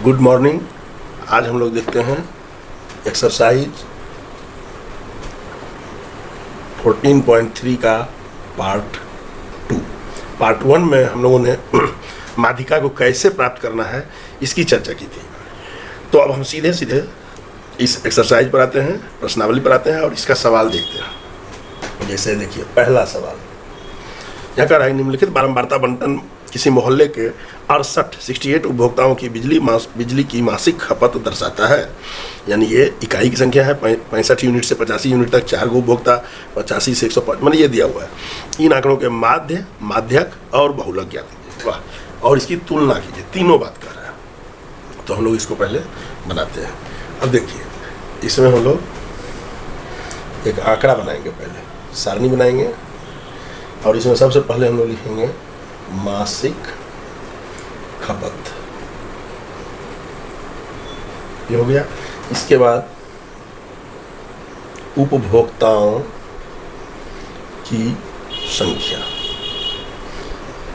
Good morning. आज हम लोग देखते हैं एक्सरसाइज 14.3 का पार्ट 2। पार्ट 1 में हम लोगों ने माध्यिका को कैसे प्राप्त करना है इसकी चर्चा की थी। तो अब हम सीधे सीधे इस एक्सरसाइज पर आते हैं, प्रश्नावली पर आते हैं और इसका सवाल देखते हैं। जैसे देखिए पहला सवाल यहाँ का है, निम्नलिखित बारंबारता बंटन किसी मोहल्ले के 68 उपभोक्ताओं की बिजली की मासिक खपत दर्शाता है। यानी ये इकाई की संख्या है, 65 यूनिट से 85 यूनिट तक 4 गो उपभोक्ता, 85 से 105 मतलब ये दिया हुआ है। इन आंकड़ों के माध्य, माध्यक और बहुलक ज्ञात कीजिए। वाह, और इसकी तुलना कीजिए। तीनों बात कर रहा है, तो हम लोग इसको पहले बनाते हैं। अब देखिए इसमें हम लोग एक आंकड़ा बनाएंगे, पहले सारणी बनाएंगे और इसमें सबसे पहले हम लोग लिखेंगे मासिक खपत। ये हो गया। इसके बाद उपभोक्ताओं की संख्या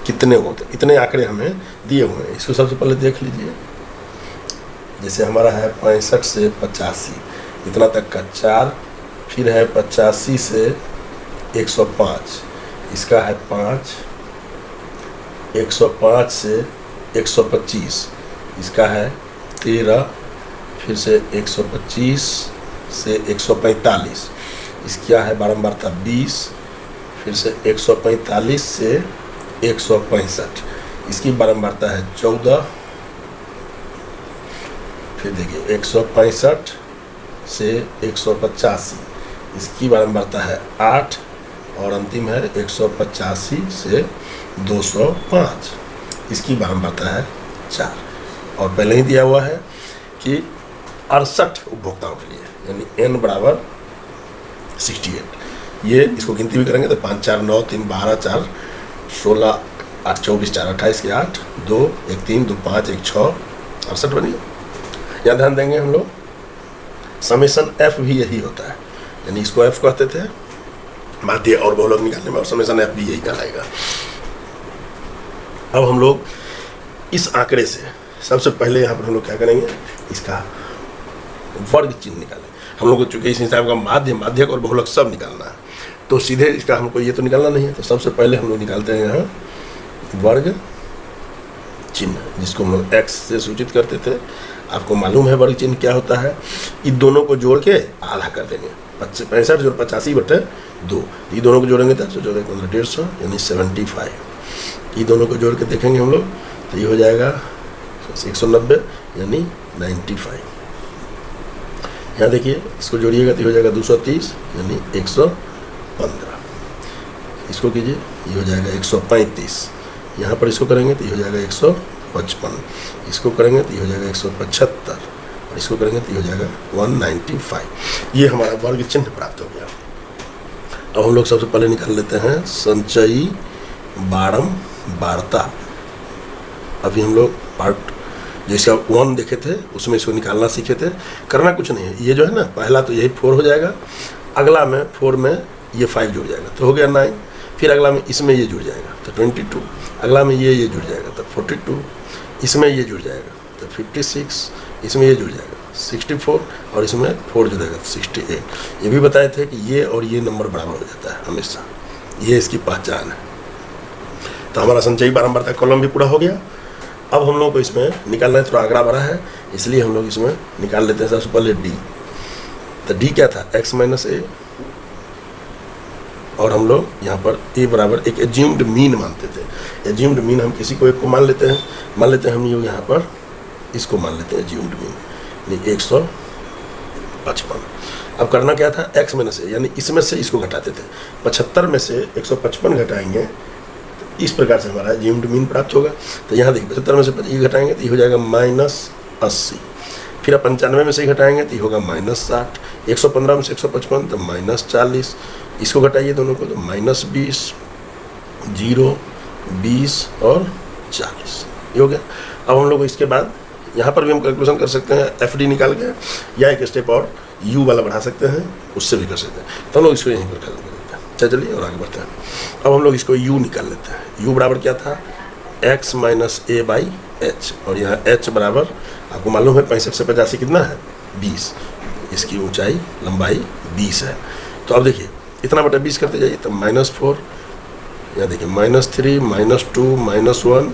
कितने होते, इतने आंकड़े हमें दिए हुए हैं। इसको सबसे पहले देख लीजिए। जैसे हमारा है 65 से 85 इतना तक का 4, फिर है 85 से 105 इसका है 5, 105 से 125 इसका है 13, फिर से 125 से 145 इसका है बारंबारता 20, फिर से 145 से 165 इसकी बारंबारता है 14, फिर देखिए 165 से 185 इसकी बारंबारता है 8 और अंतिम है 185 से 205 इसकी बारंबारता है 4। और पहले ही दिया हुआ है कि 68 उपभोक्ताओं के लिए, यानी n बराबर 68। ये इसको गिनती भी करेंगे तो 5 4 9 3 12 4 16 8 24 4 28 के 8 2 1 3 2 5 1 6 68 बनी। यहाँ ध्यान देंगे हम लोग समेशन f भी यही होता है, यानी इसको f कहते थे माध्य और बहुलक निकालने में, और समेशन f भी यही कहलाएगा। अब हम लोग इस आंकड़े से सबसे पहले यहाँ पर हम लोग क्या करेंगे, इसका वर्ग चिन्ह निकालें। हम लोग को चूंकि इस हिसाब का माध्य, माध्यक और बहुलक सब निकालना है, तो सीधे इसका हमको ये तो निकालना नहीं है। तो सबसे पहले हम लोग निकालते हैं यहाँ वर्ग चिन्ह, जिसको हम लोग x से सूचित करते थे। आपको मालूम है वर्ग चिन्ह क्या होता है। इन दोनों को जोड़ के आधा कर देंगे, 65 जोड़ 85/2। ये दोनों को जोड़ेंगे तो 14 15 150 यानी 75। ये दोनों को जोड़ के देखेंगे हम लोग तो ये हो जाएगा 190 यानी 95। यहाँ देखिए इसको जोड़िएगा तो हो जाएगा 230 यानी 115। इसको कीजिए ये हो जाएगा 135। यहाँ पर इसको करेंगे तो ये हो जाएगा 155। इसको करेंगे तो ये हो जाएगा 175 और इसको करेंगे तो ये हो जाएगा 195। ये हमारा वर्ग चिन्ह प्राप्त हो गया। अब हम लोग सबसे पहले निकाल लेते हैं संचयी बारंबारता। अभी हम लोग पार्ट जैसे 1 देखे थे उसमें इसको निकालना सीखे थे। करना कुछ नहीं है, ये जो है ना पहला तो यही 4 हो जाएगा, अगला में 4 में ये 5 जुड़ जाएगा तो हो गया 9, फिर अगला में इसमें ये जुड़ जाएगा तो 22, अगला में ये जुड़ जाएगा तो 42, इसमें ये जुड़ जाएगा तो 56, इसमें ये जुड़ जाएगा 64 और इसमें 4 जुड़ेगा तो 68। ये भी बताए थे कि ये और ये नंबर बराबर हो जाता है हमेशा, ये इसकी पहचान है। तो हमारा संचयी बारंबारता कॉलम भी पूरा हो गया। अब हम लोग को इसमें निकालना है, थोड़ा आंकड़ा बड़ा है इसलिए हम लोग इसमें निकाल लेते हैं सबसे पहले d। तो d क्या था, x - a, और हम लोग यहाँ पर a बराबर एक एज्यूम्ड मीन मानते थे। एज्यूम्ड मीन हम किसी को एक को मान लेते हैं हम यहाँ पर इसको मान लेते हैं एज्यूम्ड मीन यानी 155। अब करना क्या था, x - a यानी इसमें से इसको घटाते थे। 75 में से 155 घटाएंगे तो इस प्रकार से हमारा एज्यूम्ड मीन प्राप्त होगा। तो यहाँ देखिए 75 में से 25 घटाएंगे तो ये हो जाएगा -80, फिर 95 में से घटाएंगे तो ये होगा -60, 115 में से 155 तो -40, इसको घटाइए दोनों को तो -20, 0, 20 और 40 ये हो गया। अब हम लोग इसके बाद यहाँ पर भी हम कैलकुलेशन कर सकते हैं FD निकाल के, या एक स्टेप और U वाला बढ़ा सकते हैं, उससे भी कर सकते हैं। तो हम लोग इसको यहीं पर कर देते हैं। चलिए और आगे बढ़ते हैं। अब हम लोग इसको U निकाल लेते हैं। U बराबर क्या था, x minus A by H, और यहाँ h बराबर आपको मालूम है 65 से 85 कितना है 20, इसकी ऊंचाई लंबाई 20 है। तो अब देखिए इतना बटा 20 करते जाइए, तब -4, यहाँ देखिए -3, -2, -1,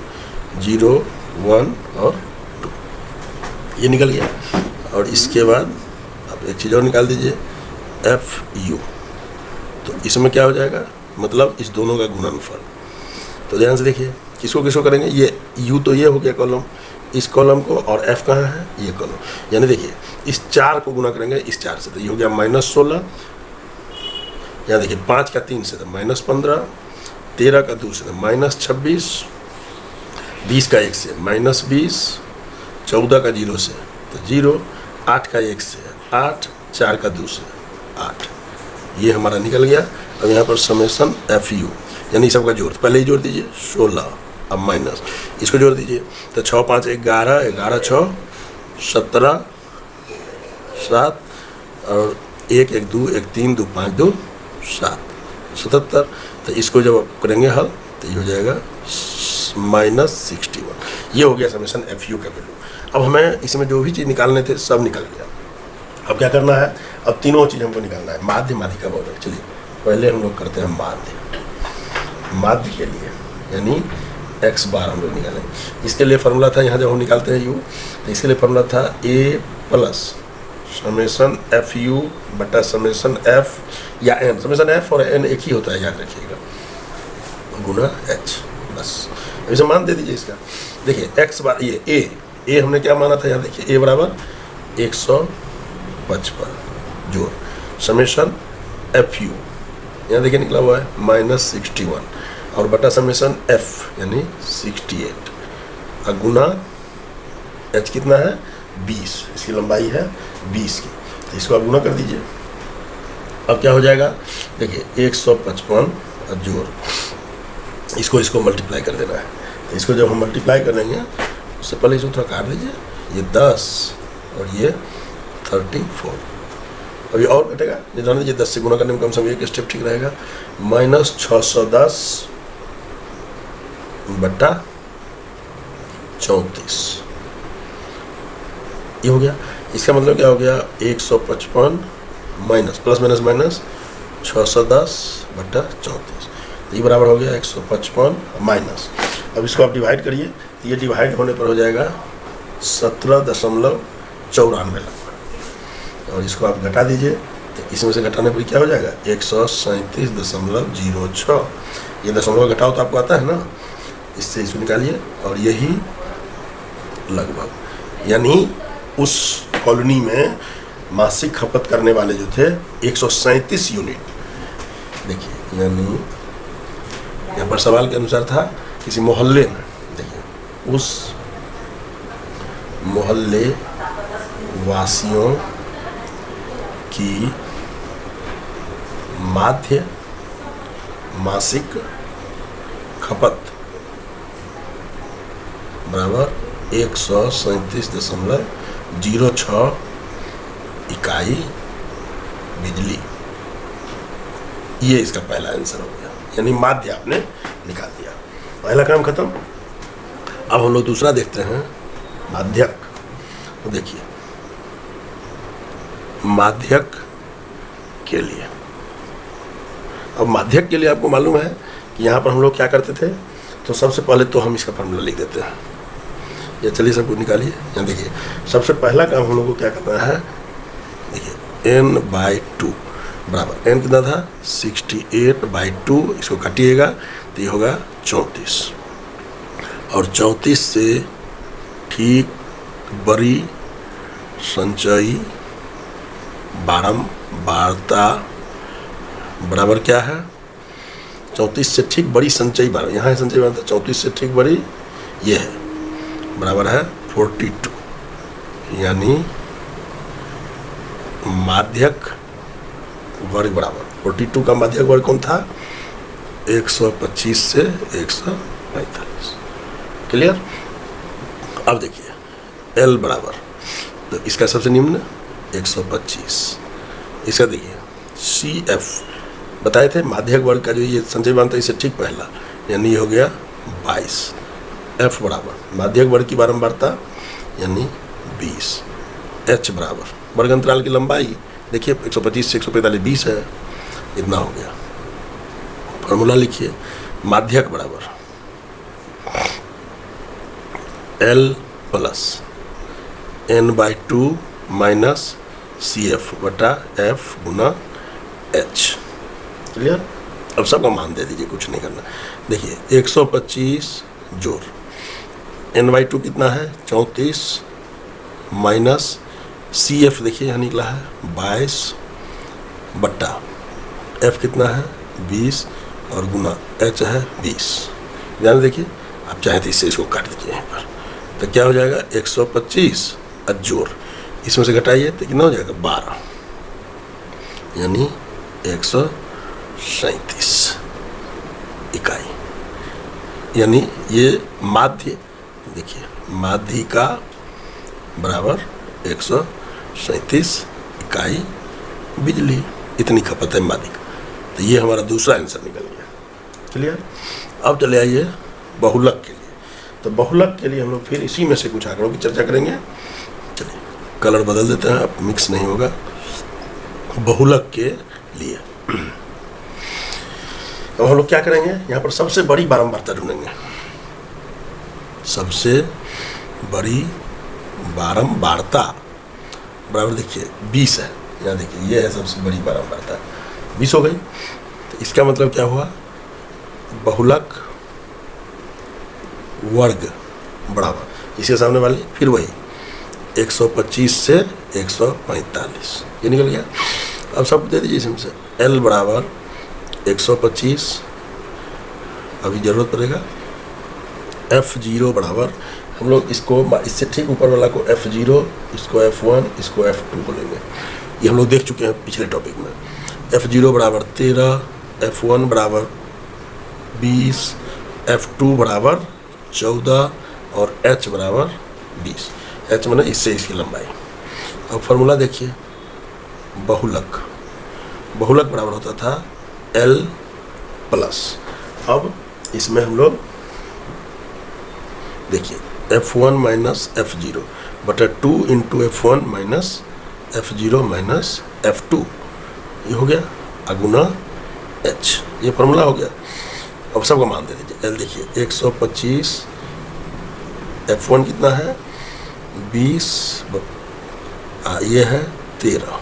0, 1 और 2, ये निकल गया। और इसके बाद आप एक चीज़ और निकाल दीजिए FU, तो इसमें क्या हो जाएगा, मतलब इस दोनों का गुणनफल। तो ध्यान से देखिए किसको किसको करेंगे, ये U तो ये हो गया कॉलम, इस कॉलम को, और F कहाँ है, ये कॉलम, यानी देखिए इस 4 को गुना करेंगे इस 4 से, तो ये हो गया -16, यहाँ देखिए 5 का 3 से तो -15, 13 का 2 से तो -26, 20 का 1 से -20, 14 का 0 से तो 0, 8 का 1 से 8, 4 का 2 से 8, ये हमारा निकल गया। अब यहाँ पर समेसन FU यानी सबका जोड़, पहले ही जोड़ दीजिए 16, अब माइनस इसको जोड़ दीजिए, तो 6 5 11, 11 6 17, 7 और 1 1 2 1 3 2 5 2 7, 77। तो इसको जब आप करेंगे हल तो ये हो जाएगा -61, ये हो गया समेसन FU का वैल्यू। अब हमें इसमें जो भी चीज़ निकालने थे सब निकल गया। अब क्या करना है, अब तीनों चीज़ हमको निकालना है, माध्य माध्यिका बहुलक। चलिए पहले हम लोग करते हैं माध्य के लिए, यानी x बार हम लोग निकालें। इसके लिए फार्मूला था, यहाँ जब हम निकालते हैं u, तो इसके लिए फार्मूला था a प्लस समेसन FU बटा समेसन F या n, समेसन F और n एक ही होता है, याद रखिएगा, गुना h, बस। अब इसे मान दे दीजिए इसका, देखिए x बार ये a हमने क्या माना था, यहाँ देखिए a बराबर 155 जोड़ समेसन FU, यहाँ देखिए निकला हुआ है -61, और बटा समेसन F यानी 68, और गुना h कितना है 20, इसकी लंबाई है 20 की, तो इसको आप गुना कर दीजिए। अब क्या हो जाएगा, देखिए 155 और जोड़ इसको मल्टीप्लाई कर देना है, तो इसको जब हम मल्टीप्लाई करेंगे उससे पहले इसको थोड़ा काट दीजिए, ये 10 और ये 34, अभी और कटेगा, ये जान लीजिए 10 से गुना करने में कम से कम एक स्टेप ठीक रहेगा, -610 बटा 34, ये हो गया। इसका मतलब क्या हो गया, 155 माइनस प्लस माइनस माइनस 610 बटा 34, तो ये बराबर हो गया 155 माइनस। अब इसको आप डिवाइड करिए, तो ये डिवाइड होने पर हो जाएगा 17.94, और इसको आप घटा दीजिए, तो इसमें से घटाने पर क्या हो जाएगा 137.06, ये दशमलव घटाओ तो आपको आता है ना, इससे इसको निकालिए, और यही लगभग, यानी उस कॉलोनी में मासिक खपत करने वाले जो थे 137 यूनिट, देखिए, यानी यहाँ पर सवाल के अनुसार था किसी मोहल्ले में, देखिए उस मोहल्ले वासियों की माध्य मासिक खपत बराबर 137.06 इकाई बिजली, ये इसका पहला आंसर हो गया, यानी माध्य आपने निकाल दिया, पहला काम खत्म। अब हम लोग दूसरा देखते हैं, माध्यक। तो देखिए माध्यक के लिए, अब माध्यक के लिए आपको मालूम है कि यहाँ पर हम लोग क्या करते थे, तो सबसे पहले तो हम इसका फॉर्मूला लिख देते हैं, ये चलिए सब कुछ निकालिए। यहाँ देखिए सबसे पहला काम हम लोग को क्या करना है, देखिए n/2 बराबर n कितना था 68/2, इसको काटिएगा तो ये होगा 34, और 34 से ठीक बड़ी संचयी बारंबारता बराबर क्या है, 34 से ठीक बड़ी संचयी बारंबारता, यहाँ है संचयी बारंबारता, 34 से ठीक बड़ी ये है, बराबर है 42, यानी माध्यक वर्ग बराबर 42 का माध्यक वर्ग कौन था, 125 से 145, क्लियर। अब देखिए L बराबर, तो इसका सबसे निम्न 125, इसका देखिए CF बताए थे माध्यक वर्ग का जो ये संचय बनता है, इससे ठीक पहला, यानी हो गया 22, एफ बराबर माध्यक वर्ग की बारंबारता यानी 20, एच बराबर वर्ग अंतराल की लंबाई, देखिए 125 से 145 20 है, इतना हो गया। फॉर्मूला लिखिए, माध्यक बराबर L plus n/2 minus CF बटा F गुना H। क्लियर? अब सबका मान दे दीजिए, कुछ नहीं करना। देखिए 125 जोड़ n/2 कितना है 34 माइनस CF देखिए यहाँ निकला है 22 बट्टा F कितना है 20 और गुना H है 20। ध्यान देखिए, आप चाहे तो इससे इसको काट दीजिए यहाँ पर, तो क्या हो जाएगा 125 और जोड़ इसमें से घटाइए तो कितना हो जाएगा 12, यानी 137 इकाई। यानी ये माध्य, देखिए माध्यिका बराबर 137 इकाई बिजली, इतनी खपत है माध्यिका। तो ये हमारा दूसरा आंसर निकल गया। क्लियर? अब चले आइए बहुलक के लिए। तो बहुलक के लिए हम लोग फिर इसी में से कुछ आंकड़ों की चर्चा करेंगे। चलिए कलर बदल देते हैं, अब मिक्स नहीं होगा। बहुलक के लिए अब हम लोग क्या करेंगे, यहाँ पर सबसे बड़ी बारंबारता ढूंढेंगे। सबसे बड़ी बारंबारता बराबर देखिए 20 है, यहाँ देखिए ये है सबसे बड़ी बारंबारता, 20 हो गई। तो इसका मतलब क्या हुआ, बहुलक वर्ग बराबर इसके सामने वाली फिर वही 125 से 145, ये निकल गया। अब सब दे दीजिए इसमें से, L बराबर 125 अभी जरूरत पड़ेगा, F0 बराबर हम लोग इसको इससे ठीक ऊपर वाला को F0, इसको F1, इसको F2 बोलेंगे। ये हम लोग देख चुके हैं पिछले टॉपिक में। F0 बराबर 13, F1 बराबर 20, F2 बराबर 14 और H बराबर 20। H माने इससे इसकी लंबाई। अब फॉर्मूला देखिए, बहुलक बराबर होता था L प्लस, अब इसमें हम लोग देखिए F1 माइनस F0 बटा 2 into F1 minus F0 minus F2, ये हो गया अगुना H, ये फॉर्मूला हो गया। अब सबका मान दे दीजिए। L देखिए 125, F1 कितना है 20, ये है 13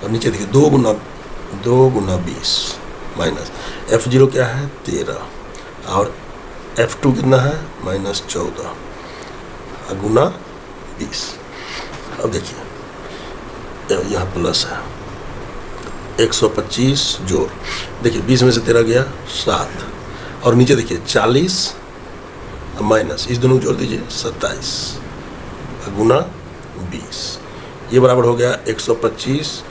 और नीचे देखिए 2 गुना 20 माइनस F0 क्या है 13 और F2 कितना है माइनस 14 गुना 20। अब देखिए यहाँ प्लस है 125 जोड़, देखिए 20 में से 13 गया 7 और नीचे देखिए 40 माइनस इस दोनों को जोड़ दीजिए 27 गुना 20, ये बराबर हो गया 125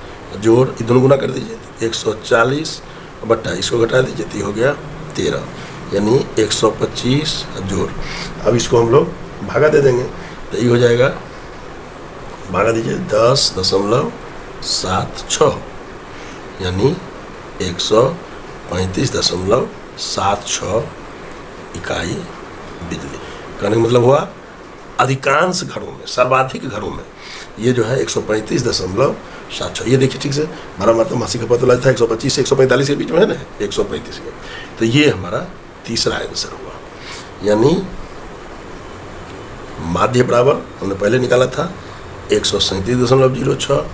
जोड़ ये दोनों गुना कर दीजिए 140 बट्टा इसको घटा दीजिए तो ये हो गया 13, यानी 125 जोड़। अब इसको हम लोग भागा दे देंगे तो ये हो जाएगा, भागा दीजिए 10.76 यानी 135.76 इकाई बिजली। कहने का मतलब हुआ अधिकांश घरों में, सर्वाधिक घरों में ये जो है 135.76। ये देखिए ठीक से, हमारा मतलब मासिक खपत वाला था 125 से 145 के बीच में है ना, 135 के। तो ये हमारा तीसरा आंसर हुआ। यानी माध्य बराबर हमने पहले निकाला था 137.06,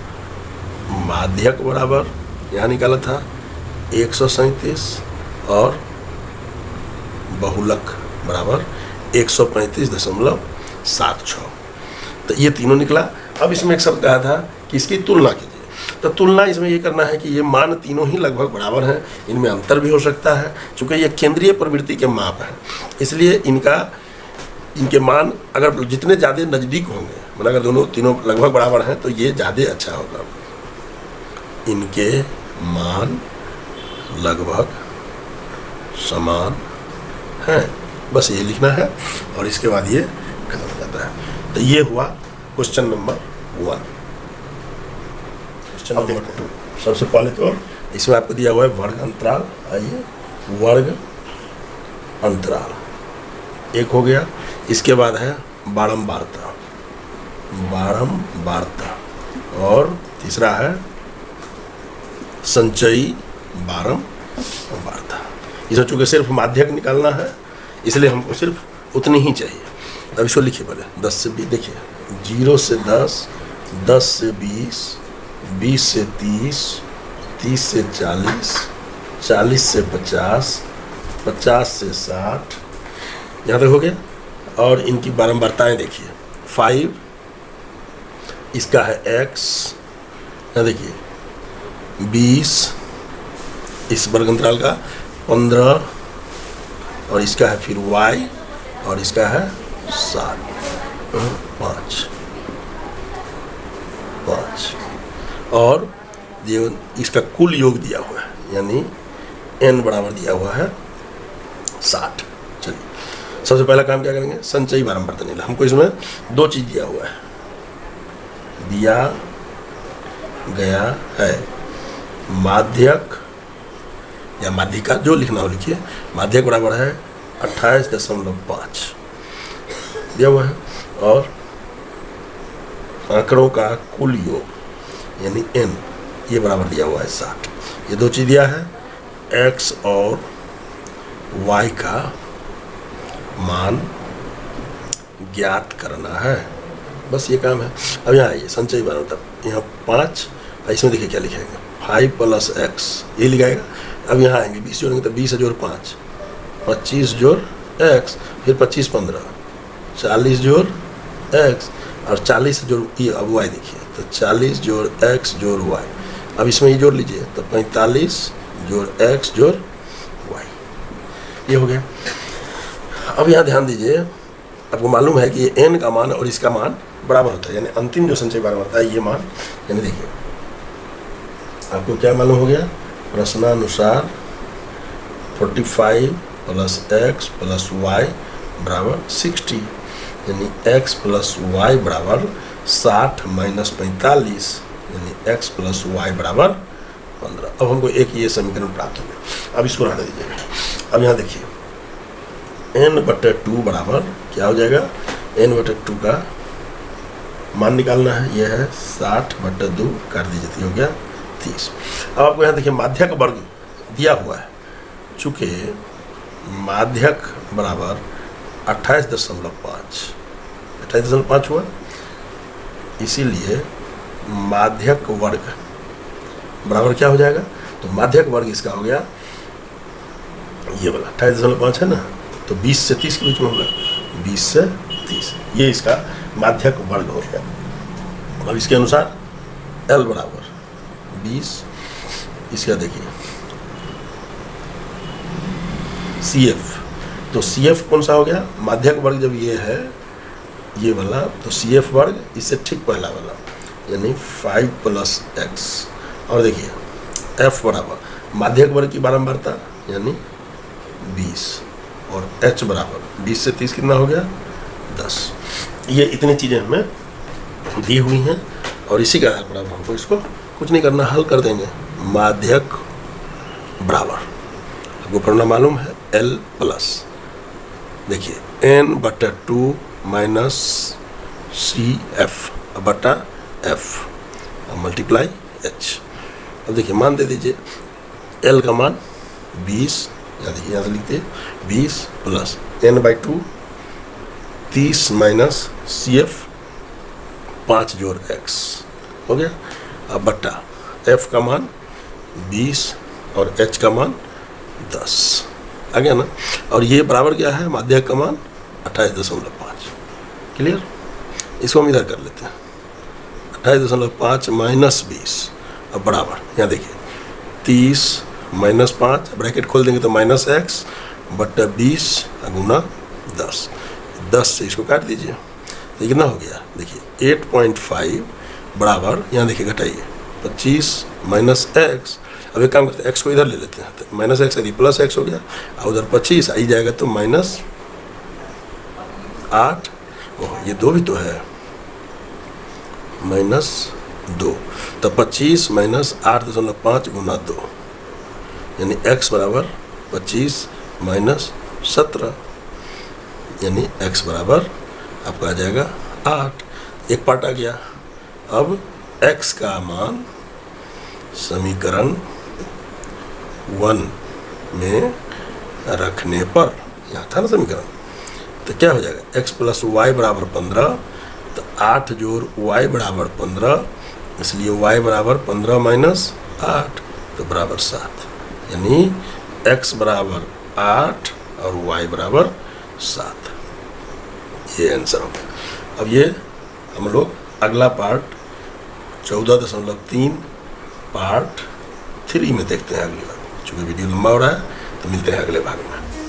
माध्यक बराबर यहाँ निकाला था 137 और बहुलक बराबर 135.76। तो ये तीनों निकला। अब इसमें एक शब्द कहा था कि इसकी तुलना कीजिए। तो तुलना इसमें ये करना है कि ये मान तीनों ही लगभग बराबर हैं, इनमें अंतर भी हो सकता है। चूँकि ये केंद्रीय प्रवृत्ति के माप हैं, इसलिए इनके मान अगर जितने ज़्यादा नज़दीक होंगे, मतलब अगर दोनों तीनों लगभग बराबर हैं तो ये ज़्यादा अच्छा होगा। इनके मान लगभग समान हैं, बस ये लिखना है और इसके बाद ये खत्म हो जाता है। तो ये हुआ क्वेश्चन नंबर 1। क्वेश्चन नंबर 2, सबसे पहले तो इसमें आपको दिया हुआ है वर्ग अंतराल। आइए वर्ग अंतराल एक हो गया। इसके बाद है बारंबारता, बारंबारता, और तीसरा है संचयी बारंबारता। इसमें चूँकि सिर्फ माध्यक निकालना है इसलिए हमको सिर्फ उतनी ही चाहिए। अब इसको लिखिए पहले 10 से 20, देखिए 0 से 10, 10 से 20, 20 से 30, 30 से 40, 40 से 50, 50 से 60, यहाँ तक हो गया। और इनकी बारंबारताएँ देखिए 5, इसका है x, यहाँ देखिए 20, इस वर्ग अंतराल का 15, और इसका है फिर y, और इसका है 7, 5, और ये इसका कुल योग दिया हुआ है, यानी n बराबर दिया हुआ है 60। चलिए सबसे पहला काम क्या करेंगे, संचयी बारंबारता निकालना। हमको इसमें दो चीज़ दिया हुआ है, दिया गया है माध्यक या माध्यिका, जो लिखना हो लिखिए। माध्यक बराबर है 28.5 दिया हुआ है, और आंकड़ों का कुल योग यानी n ये बराबर दिया हुआ है 60। ये दो चीज़ दिया है, x और y का मान ज्ञात करना है, बस ये काम है। अब यहाँ आइए संचयी बारंबारता, यहाँ 5, इसमें देखिए क्या लिखेंगे 5 + x, ये लिखाएगा। अब यहाँ आएंगे 20 जोड़ेंगे तो 20 जोड़ 5, 25 जोड़ x, फिर 25 15, 40 जोड़ x, और 40 जोड़ ये, अब y देखिए तो 40 जोड़ x जोड़ y। अब इसमें ये जोड़ लीजिए तो 45 जोड़ x जोड़ y, ये हो गया। अब यहाँ ध्यान दीजिए, आपको मालूम है कि ये n का मान और इसका मान बराबर होता है, यानी अंतिम जो संचय बारंबारता है ये मान, यानी देखिए आपको क्या मालूम हो गया, प्रश्नानुसार 45 + x + y बराबर 60, यानी x + y बराबर 60 - 45, यानी x + y बराबर 15। अब हमको एक ये समीकरण प्राप्त हो गया। अब इसको रहने दीजिएगा। अब यहाँ देखिए n/2 बराबर क्या हो जाएगा, n/2 का मान निकालना है, यह है 60/2 कर दीजिए, तो हो गया 30। अब आपको यहाँ देखिए माध्यक वर्ग दिया हुआ है, चूँकि माध्यक बराबर 28.5 हुआ, इसीलिए माध्यक वर्ग बराबर क्या हो जाएगा, तो माध्यक वर्ग इसका हो गया ये वाला 28.5 है ना, तो 20 से 30 के बीच में होगा, 20 से 30, ये इसका माध्यक वर्ग हो गया। अब इसके अनुसार L बराबर 20, इसका देखिए CF, तो CF कौन सा हो गया, माध्यक वर्ग जब ये है ये वाला, तो CF वर्ग इससे ठीक पहला वाला, यानी 5 + x, और देखिए F बराबर माध्यक वर्ग की बारंबारता यानी 20, और H बराबर 20 से 30 कितना हो गया 10। ये इतनी चीज़ें हमें दी हुई हैं, और इसी के आधार पर अब हमको इसको कुछ नहीं करना, हल कर देंगे। माध्यक बराबर आपको फॉर्मूला मालूम है L प्लस, देखिए n/2 - CF बटा F मल्टीप्लाई H। अब देखिए मान दे दीजिए, L का मान 20, या देखिए यहाँ से लिखते हैं 20 + n/2 30 - CF 5 जोड़ x हो गया। अब बट्टा F का मान 20 और H का मान 10 आ गया ना, और ये बराबर क्या है, माध्यक का मान 28.5। क्लियर, इसको हम इधर कर लेते हैं, 28.5 - 20, अब बराबर यहाँ देखिए 30 - 5 ब्रैकेट खोल देंगे तो -x बट्टा 20 गुना 10, 10 से इसको काट दीजिए तो कितना हो गया, देखिए 8.5 बराबर, यहाँ देखिए घटाइए 25 - x। अब एक काम करते हैं, x को इधर ले लेते हैं, तो -x यदि +x हो गया, और उधर 25 आई जाएगा तो -8, ओह ये 2 भी तो है, -2, तो 25 - 8.5 गुना 2, यानी x बराबर 25 - 17, यानी x बराबर आपका आ जाएगा 8। एक पार्ट आ गया। अब x का मान समीकरण 1 में रखने पर, यहाँ था ना समीकरण, तो क्या हो जाएगा x प्लस वाई बराबर 15, तो 8 जोड़ y बराबर 15, इसलिए y बराबर 15 माइनस 8 तो बराबर 7, यानी x बराबर 8 और y बराबर 7। ये आंसर हो गया। अब ये हम लोग अगला पार्ट 14.3 पार्ट 3 में देखते हैं अगली बार। चूँकि वीडियो लंबा हो रहा है तो मिलते हैं अगले भाग में।